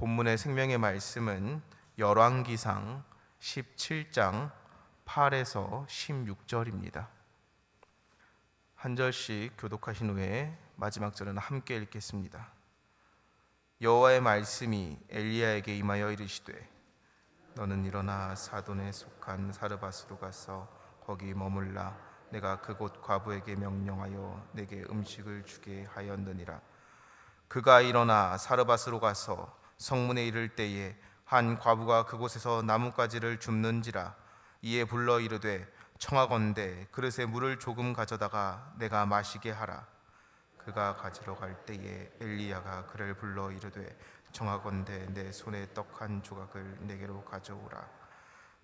본문의 생명의 말씀은 열왕기상 17장 8에서 16절입니다. 한 절씩 교독하신 후에 마지막 절은 함께 읽겠습니다. 여호와의 말씀이 엘리야에게 임하여 이르시되 너는 일어나 사돈에 속한 사르밧으로 가서 거기 머물라. 내가 그곳 과부에게 명령하여 내게 음식을 주게 하였느니라. 그가 일어나 사르밧으로 가서 성문에 이를 때에 한 과부가 그곳에서 나뭇가지를 줍는지라. 이에 불러 이르되 청하건대 그릇에 물을 조금 가져다가 내가 마시게 하라. 그가 가지러 갈 때에 엘리야가 그를 불러 이르되 청하건대 내 손에 떡 한 조각을 내게로 가져오라.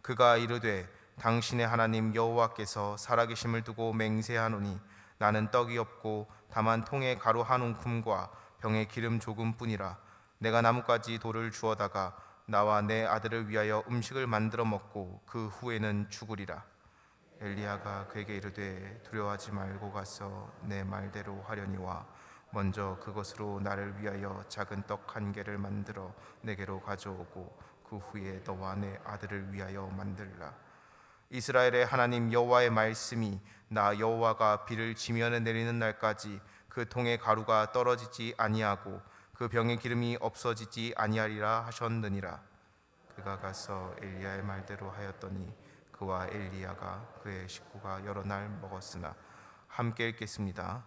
그가 이르되 당신의 하나님 여호와께서 살아계심을 두고 맹세하노니 나는 떡이 없고 다만 통에 가루 한 움큼과 병에 기름 조금뿐이라. 내가 나뭇가지 돌을 주어다가 나와 내 아들을 위하여 음식을 만들어 먹고 그 후에는 죽으리라. 엘리야가 그에게 이르되 두려워하지 말고 가서 내 말대로 하려니와 먼저 그것으로 나를 위하여 작은 떡 한 개를 만들어 내게로 가져오고 그 후에 너와 내 아들을 위하여 만들라. 이스라엘의 하나님 여호와의 말씀이 나 여호와가 비를 지면에 내리는 날까지 그 통에 가루가 떨어지지 아니하고 그 병에 기름이 없어지지 아니하리라 하셨느니라. 그가 가서 엘리야의 말대로 하였더니 그와 엘리야가 그의 식구가 여러 날 먹었으나. 함께 읽겠습니다.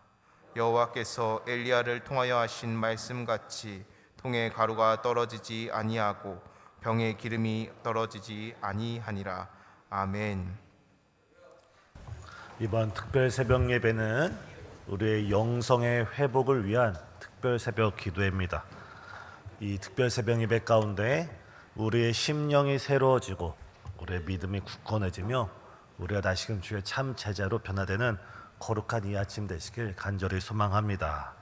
여호와께서 엘리야를 통하여 하신 말씀같이 통에 가루가 떨어지지 아니하고 병에 기름이 떨어지지 아니하니라. 아멘. 이번 특별 새벽 예배는 우리의 영성의 회복을 위한 특별 새벽 기도회입니다. 이 특별 새벽 예배 가운데 우리의 심령이 새로워지고 우리의 믿음이 굳건해지며 우리가 다시금 주의 참 제자로 변화되는 거룩한 이 아침 되시길 간절히 소망합니다.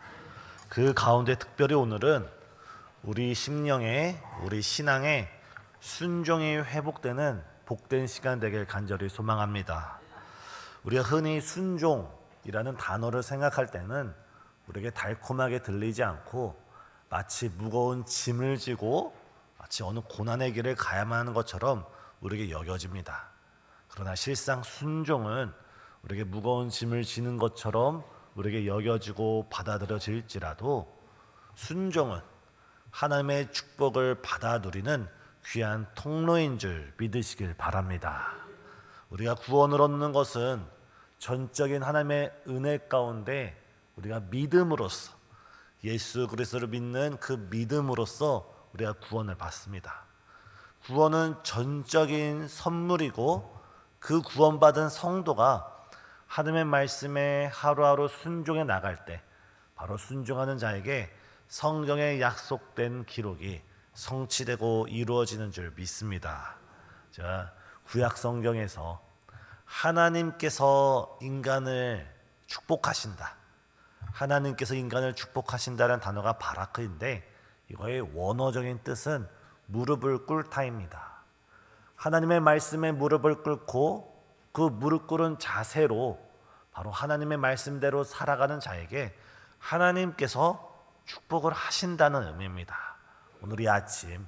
그 가운데 특별히 오늘은 우리 심령에, 우리 신앙에 순종이 회복되는 복된 시간 되길 간절히 소망합니다. 우리가 흔히 순종이라는 단어를 생각할 때는 우리에게 달콤하게 들리지 않고 마치 무거운 짐을 지고 마치 어느 고난의 길을 가야만 하는 것처럼 우리에게 여겨집니다. 그러나 실상 순종은 우리에게 무거운 짐을 지는 것처럼 우리에게 여겨지고 받아들여질지라도 순종은 하나님의 축복을 받아 누리는 귀한 통로인 줄 믿으시길 바랍니다. 우리가 구원을 얻는 것은 전적인 하나님의 은혜 가운데 우리가 믿음으로써 예수 그리스도를 믿는 그 믿음으로써 우리가 구원을 받습니다. 구원은 전적인 선물이고 그 구원받은 성도가 하나님의 말씀에 하루하루 순종해 나갈 때 바로 순종하는 자에게 성경에 약속된 기록이 성취되고 이루어지는 줄 믿습니다. 자, 구약 성경에서 하나님께서 인간을 축복하신다. 하나님께서 인간을 축복하신다는 단어가 바라크인데 이거의 원어적인 뜻은 무릎을 꿇다입니다. 하나님의 말씀에 무릎을 꿇고 그 무릎 꿇은 자세로 바로 하나님의 말씀대로 살아가는 자에게 하나님께서 축복을 하신다는 의미입니다. 오늘 이 아침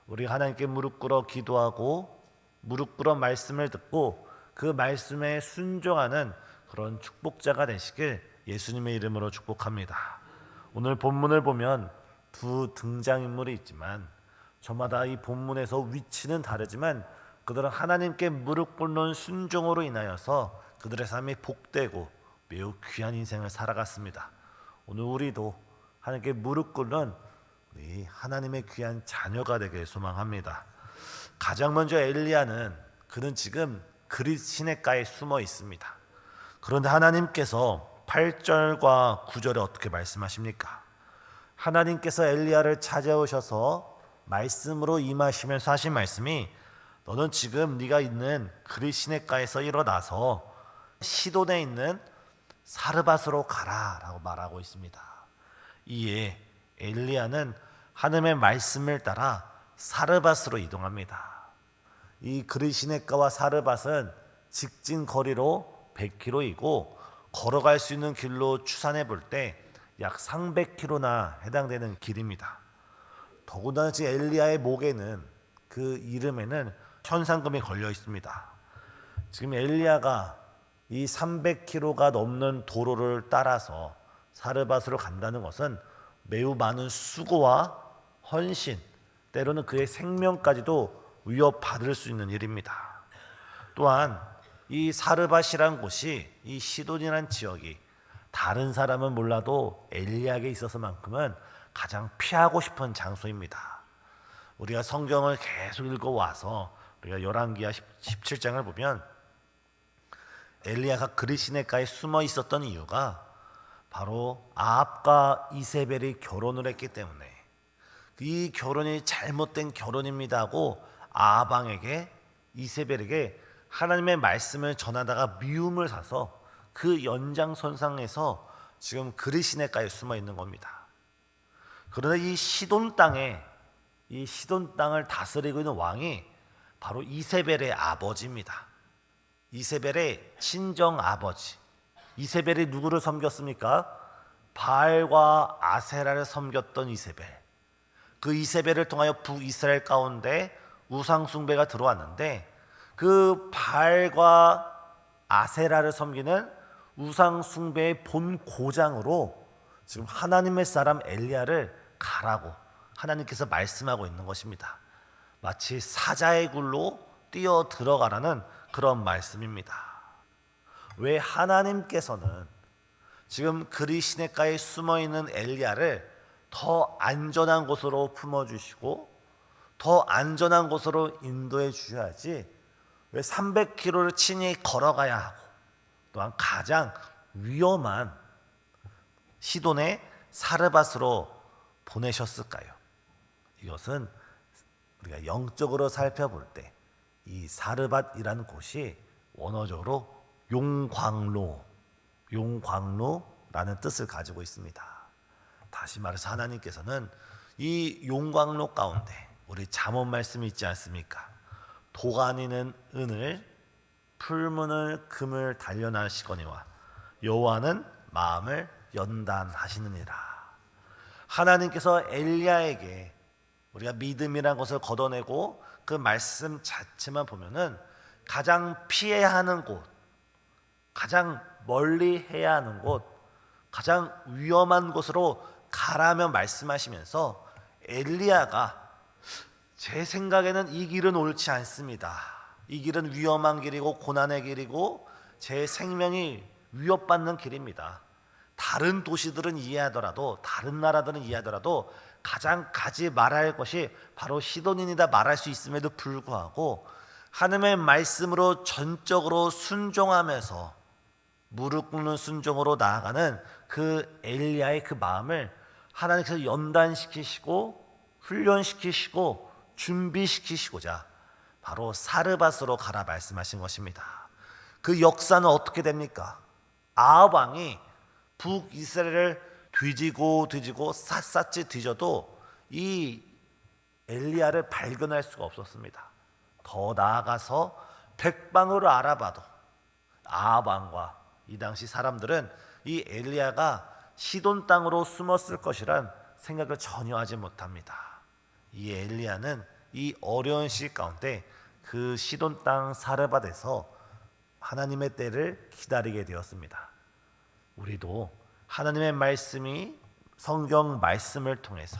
우리 하나님께 무릎 꿇어 기도하고 무릎 꿇어 말씀을 듣고 그 말씀에 순종하는 그런 축복자가 되시길 예수님의 이름으로 축복합니다. 오늘 본문을 보면 두 등장인물이 있지만 저마다 이 본문에서 위치는 다르지만 그들은 하나님께 무릎 꿇는 순종으로 인하여서 그들의 삶이 복되고 매우 귀한 인생을 살아갔습니다. 오늘 우리도 하나님께 무릎 꿇는 우리 하나님의 귀한 자녀가 되길 소망합니다. 가장 먼저 엘리야는 그는 지금 그릿 시냇가에 숨어 있습니다. 그런데 하나님께서 8절과 9절에 어떻게 말씀하십니까? 하나님께서 엘리야를 찾아오셔서 말씀으로 임하시면서 하신 말씀이 너는 지금 네가 있는 그릿 시냇가에서 일어나서 시돈에 있는 사르밧으로 가라 라고 말하고 있습니다. 이에 엘리야는 하나님의 말씀을 따라 사르밧으로 이동합니다. 이 그릿 시냇가와 사르밧은 직진 거리로 100km이고 걸어갈 수 있는 길로 추산해 볼 때 약 300km나 해당되는 길입니다. 더군다나 지금 엘리야의 목에는 그 이름에는 현상금이 걸려 있습니다. 지금 엘리야가 이 300km가 넘는 도로를 따라서 사르밧으로 간다는 것은 매우 많은 수고와 헌신, 때로는 그의 생명까지도 위협받을 수 있는 일입니다. 또한 이 사르밧이란 곳이, 이 시돈이란 지역이 다른 사람은 몰라도 엘리야에게 있어서만큼은 가장 피하고 싶은 장소입니다. 우리가 성경을 계속 읽어와서 우리가 열왕기하 17장을 보면 엘리야가 그리시네가에 숨어 있었던 이유가 바로 아합과 이세벨이 결혼을 했기 때문에, 이 결혼이 잘못된 결혼입니다 하고 아합 왕에게, 이세벨에게 하나님의 말씀을 전하다가 미움을 사서 그 연장선상에서 지금 그리시네가에 숨어 있는 겁니다. 그러나 이 시돈 땅에, 이 시돈 땅을 다스리고 있는 왕이 바로 이세벨의 아버지입니다. 이세벨의 친정 아버지. 이세벨이 누구를 섬겼습니까? 바알과 아세라를 섬겼던 이세벨. 그 이세벨을 통하여 북이스라엘 가운데 우상 숭배가 들어왔는데, 그 바알과 아세라를 섬기는 우상 숭배의 본 고장으로 지금 하나님의 사람 엘리야를 가라고 하나님께서 말씀하고 있는 것입니다. 마치 사자의 굴로 뛰어 들어가라는 그런 말씀입니다. 왜 하나님께서는 지금 그리시네가에 숨어 있는 엘리야를 더 안전한 곳으로 품어주시고 더 안전한 곳으로 인도해 주셔야지, 왜 300km를 친히 걸어가야 하고 또한 가장 위험한 시돈의 사르밧으로 보내셨을까요? 이것은 우리가 영적으로 살펴볼 때 이 사르밧이라는 곳이 원어적으로 용광로라는 뜻을 가지고 있습니다. 다시 말해서 하나님께서는 이 용광로 가운데, 우리 잠언 말씀이 있지 않습니까? 도가니는 은을, 풀무는 금을 단련하시거니와 여호와는 마음을 연단하시느니라. 하나님께서 엘리야에게 우리가 믿음이라는 것을 걷어내고 그 말씀 자체만 보면은 가장 피해야 하는 곳, 가장 멀리 해야 하는 곳, 가장 위험한 곳으로 가라며 말씀하시면서 엘리야가 제 생각에는 이 길은 옳지 않습니다. 이 길은 위험한 길이고 고난의 길이고 제 생명이 위협받는 길입니다. 다른 도시들은 이해하더라도, 다른 나라들은 이해하더라도 가장 가지 말아야 할 것이 바로 시돈인이다 말할 수 있음에도 불구하고 하나님의 말씀으로 전적으로 순종하면서 무릎 꿇는 순종으로 나아가는 그 엘리야의 그 마음을 하나님께서 연단시키시고 훈련시키시고 준비시키시고자 바로 사르밧으로 가라 말씀하신 것입니다. 그 역사는 어떻게 됩니까? 아합 왕이 북이스라엘을 뒤지고 샅샅이 뒤져도 이 엘리야를 발견할 수가 없었습니다. 더 나아가서 백방으로 알아봐도 아합 왕과 이 당시 사람들은 이 엘리야가 시돈 땅으로 숨었을 것이란 생각을 전혀 하지 못합니다. 이 엘리야는 이 어려운 시기 가운데 그 시돈 땅 사르밧에서 하나님의 때를 기다리게 되었습니다. 우리도 하나님의 말씀이 성경 말씀을 통해서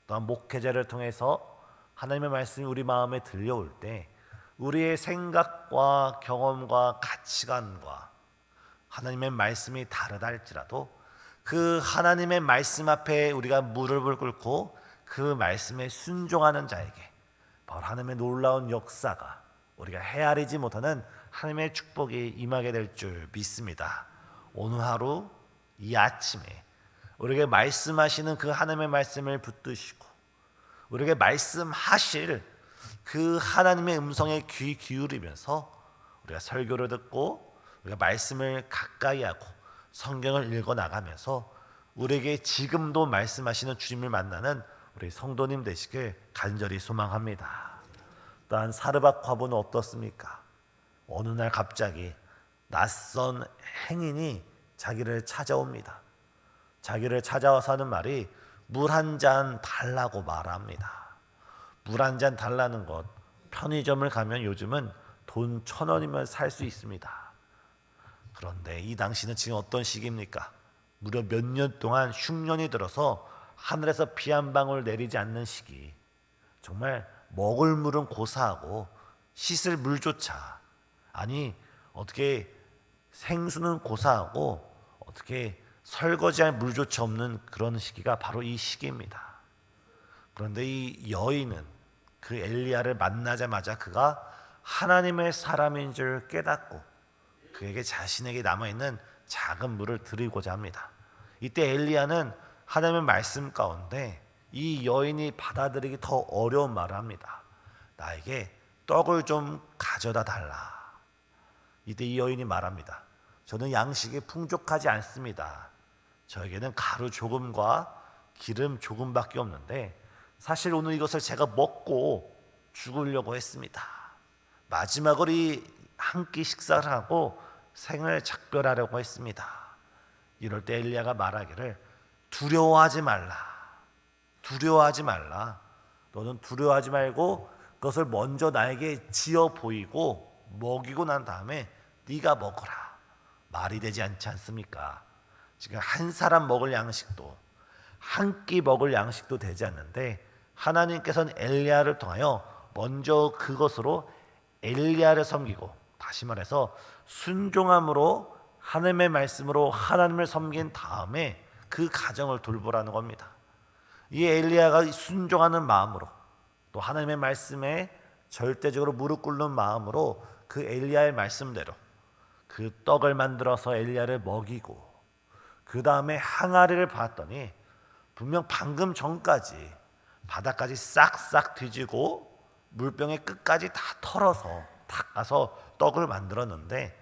또한 목회자를 통해서 하나님의 말씀이 우리 마음에 들려올 때 우리의 생각과 경험과 가치관과 하나님의 말씀이 다르다 할지라도 그 하나님의 말씀 앞에 우리가 무릎을 꿇고 그 말씀에 순종하는 자에게 바로 하나님의 놀라운 역사가, 우리가 헤아리지 못하는 하나님의 축복이 임하게 될 줄 믿습니다. 오늘 하루 이 아침에 우리에게 말씀하시는 그 하나님의 말씀을 붙드시고 우리에게 말씀하실 그 하나님의 음성에 귀 기울이면서 우리가 설교를 듣고 우리가 말씀을 가까이 하고 성경을 읽어 나가면서 우리에게 지금도 말씀하시는 주님을 만나는 우리 성도님 되시길 간절히 소망합니다. 또한 사르밧 과부는 어떻습니까? 어느 날 갑자기 낯선 행인이 자기를 찾아옵니다. 자기를 찾아와서 하는 말이 물 한 잔 달라고 말합니다. 물 한 잔 달라는 것, 편의점을 가면 요즘은 돈 1,000원이면 살 수 있습니다. 그런데 이 당시는 지금 어떤 시기입니까? 무려 몇 년 동안 흉년이 들어서 하늘에서 비 한 방울 내리지 않는 시기. 정말 먹을 물은 고사하고 씻을 물조차, 아니 어떻게 생수는 고사하고 어떻게 설거지할 물조차 없는 그런 시기가 바로 이 시기입니다. 그런데 이 여인은 그 엘리야를 만나자마자 그가 하나님의 사람인 줄 깨닫고 그에게 자신에게 남아있는 작은 물을 드리고자 합니다. 이때 엘리야는 하나님의 말씀 가운데 이 여인이 받아들이기 더 어려운 말을 합니다. 나에게 떡을 좀 가져다 달라. 이때 이 여인이 말합니다. 저는 양식이 풍족하지 않습니다. 저에게는 가루 조금과 기름 조금밖에 없는데 사실 오늘 이것을 제가 먹고 죽으려고 했습니다. 마지막으로 한 끼 식사를 하고 생을 작별하려고 했습니다. 이럴 때 엘리야가 말하기를 두려워하지 말라. 두려워하지 말라. 너는 두려워하지 말고 그것을 먼저 나에게 지어 보이고 먹이고 난 다음에 네가 먹어라. 말이 되지 않지 않습니까? 지금 한 사람 먹을 양식도 한 끼 먹을 양식도 되지 않는데 하나님께서는 엘리야를 통하여 먼저 그것으로 엘리야를 섬기고, 다시 말해서 순종함으로 하나님의 말씀으로 하나님을 섬긴 다음에 그 가정을 돌보라는 겁니다. 이 엘리야가 순종하는 마음으로 또 하나님의 말씀에 절대적으로 무릎 꿇는 마음으로 그 엘리야의 말씀대로 그 떡을 만들어서 엘리야를 먹이고 그 다음에 항아리를 봤더니 분명 방금 전까지 바닥까지 싹싹 뒤지고 물병의 끝까지 다 털어서 닦아서 떡을 만들었는데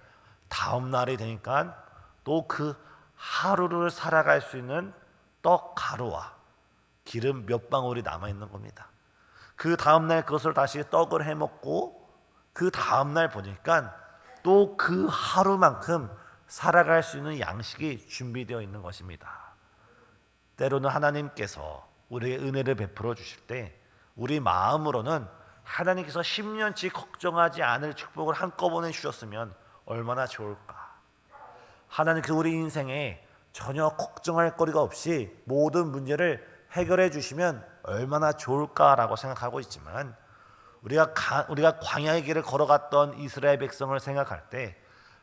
다음 날이 되니까 또 그 하루를 살아갈 수 있는 떡 가루와 기름 몇 방울이 남아있는 겁니다. 그 다음날 그것을 다시 떡을 해먹고 그 다음날 보니까 또 그 하루만큼 살아갈 수 있는 양식이 준비되어 있는 것입니다. 때로는 하나님께서 우리에게 은혜를 베풀어 주실 때 우리 마음으로는 하나님께서 10년치 걱정하지 않을 축복을 한꺼번에 주셨으면 얼마나 좋을까. 하나님께서 우리 인생에 전혀 걱정할 거리가 없이 모든 문제를 해결해 주시면 얼마나 좋을까라고 생각하고 있지만 우리가 광야의 길을 걸어갔던 이스라엘 백성을 생각할 때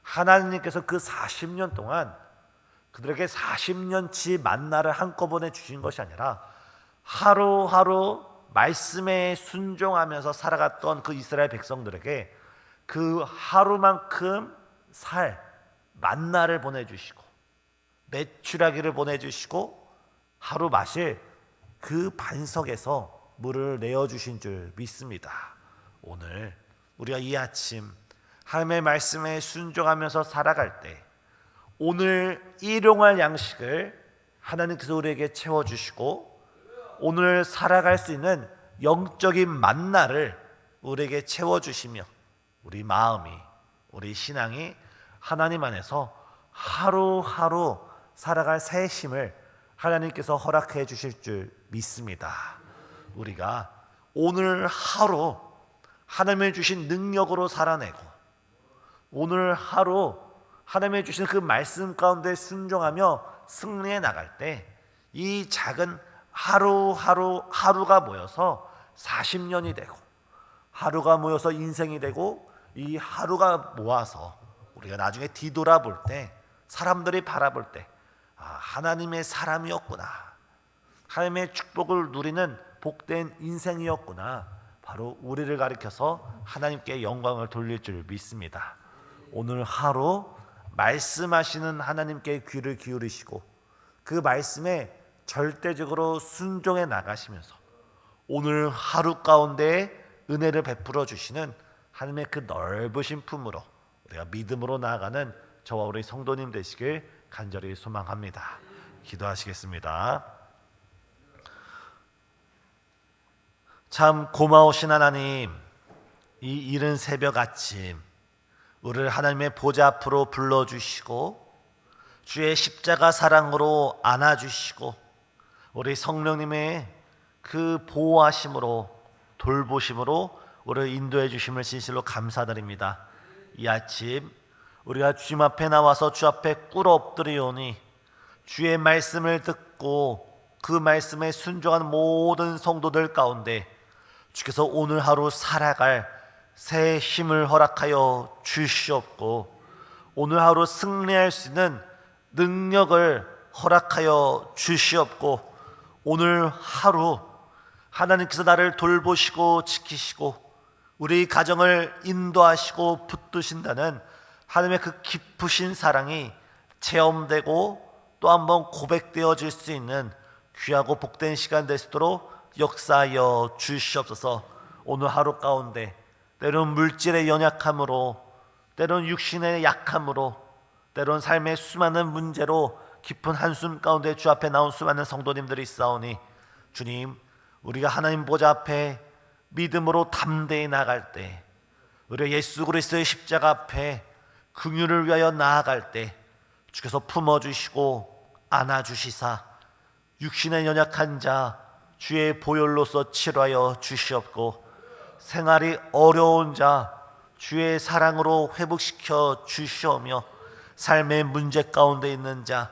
하나님께서 그 40년 동안 그들에게 40년치 만나를 한꺼번에 주신 것이 아니라 하루하루 말씀에 순종하면서 살아갔던 그 이스라엘 백성들에게 그 하루만큼 살 만나를 보내주시고 메추라기를 보내주시고 하루 마실 그 반석에서 물을 내어주신 줄 믿습니다. 오늘 우리가 이 아침 하나님의 말씀에 순종하면서 살아갈 때 오늘 일용할 양식을 하나님께서 우리에게 채워주시고 오늘 살아갈 수 있는 영적인 만나를 우리에게 채워주시며 우리 마음이 우리 신앙이 하나님 안에서 하루하루 살아갈 새 힘을 하나님께서 허락해 주실 줄 믿습니다. 우리가 오늘 하루 하나님의 주신 능력으로 살아내고 오늘 하루 하나님의 주신 그 말씀 가운데 순종하며 승리해 나갈 때 이 작은 하루가 모여서 40년이 되고 하루가 모여서 인생이 되고 이 하루가 모아서 우리가 나중에 뒤돌아볼 때 사람들이 바라볼 때 하나님의 사람이었구나, 하나님의 축복을 누리는 복된 인생이었구나, 바로 우리를 가리켜서 하나님께 영광을 돌릴 줄 믿습니다. 오늘 하루 말씀하시는 하나님께 귀를 기울이시고 그 말씀에 절대적으로 순종해 나가시면서 오늘 하루 가운데 은혜를 베풀어 주시는 하나님의 그 넓으신 품으로 우리가 믿음으로 나아가는 저와 우리 성도님 되시길 간절히 소망합니다. 기도하시겠습니다. 참 고마우신 하나님, 이 이른 새벽 아침 우리를 하나님의 보좌 앞으로 불러주시고 주의 십자가 사랑으로 안아주시고 우리 성령님의 그 보호하심으로 돌보심으로 우리를 인도해 주심을 진실로 감사드립니다. 이 아침 우리가 주님 앞에 나와서 주 앞에 꿇어 엎드리오니 주의 말씀을 듣고 그 말씀에 순종한 모든 성도들 가운데 주께서 오늘 하루 살아갈 새 힘을 허락하여 주시옵고 오늘 하루 승리할 수 있는 능력을 허락하여 주시옵고 오늘 하루 하나님께서 나를 돌보시고 지키시고 우리 가정을 인도하시고 붙드신다는 하나님의 그 깊으신 사랑이 체험되고 또 한번 고백되어질 수 있는 귀하고 복된 시간 될 수 있도록 역사하여 주시옵소서. 오늘 하루 가운데 때론 물질의 연약함으로 때론 육신의 약함으로 때론 삶의 수많은 문제로 깊은 한숨 가운데 주 앞에 나온 수많은 성도님들이 있사오니 주님 우리가 하나님 보좌 앞에 믿음으로 담대히 나갈 때 우리가 예수 그리스도의 십자가 앞에 긍휼을 위하여 나아갈 때 주께서 품어주시고 안아주시사 육신의 연약한 자 주의 보혈로서 치료하여 주시옵고 생활이 어려운 자 주의 사랑으로 회복시켜 주시오며 삶의 문제 가운데 있는 자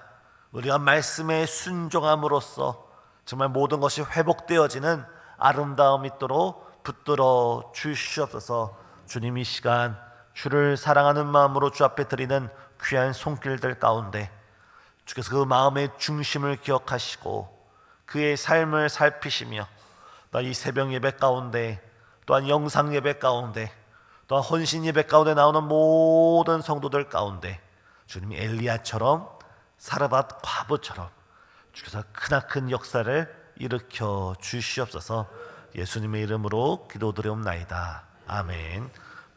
우리가 말씀에 순종함으로써 정말 모든 것이 회복되어지는 아름다움이 있도록 붙들어 주시옵소서. 주님 이 시간 주를 사랑하는 마음으로 주 앞에 드리는 귀한 손길들 가운데 주께서 그 마음의 중심을 기억하시고 그의 삶을 살피시며 또 이 새벽 예배 가운데 또한 영상 예배 가운데 또한 헌신 예배 가운데 나오는 모든 성도들 가운데 주님이 엘리야처럼 사르밧 과부처럼 주께서 크나큰 역사를 일으켜 주시옵소서. 예수님의 이름으로 기도드리옵나이다. 아멘.